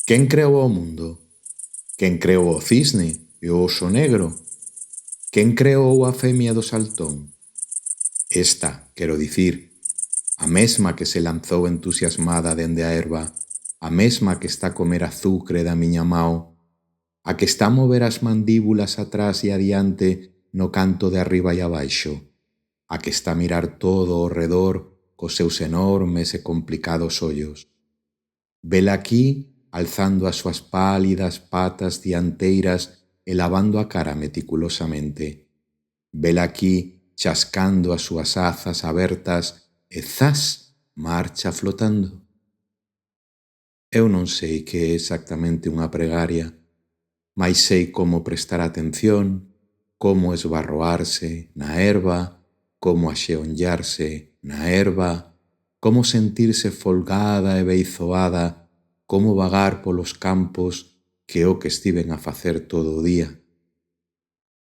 Quen creou o mundo? Quen creou o cisne e o oso negro? Quen creou a femia do saltón? Esta, quero dicir, a mesma que se lanzou entusiasmada dende a herba, a mesma que está a comer azucre da miña mao, a que está a mover as mandíbulas atrás e adiante no canto de arriba e abaixo, a que está a mirar todo ao redor cos seus enormes e complicados ollos. Vela aquí alzando as súas pálidas patas dianteiras e lavando a cara meticulosamente. Vela aquí chascando as súas azas abertas e zas marcha flotando. Eu non sei que é exactamente unha pregaria, mais sei como prestar atención, como esbarroarse na herba, como axeonllarse na herba, como sentirse folgada e beizoada, como vagar polos campos, que é o que estiven a facer todo o día.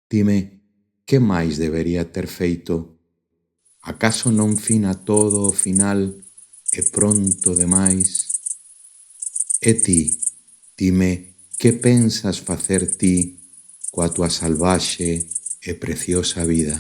Dime, que máis debería ter feito? Acaso non fina todo ao final e pronto demais? E ti, dime, que pensas facer ti coa túa salvaxe e preciosa vida?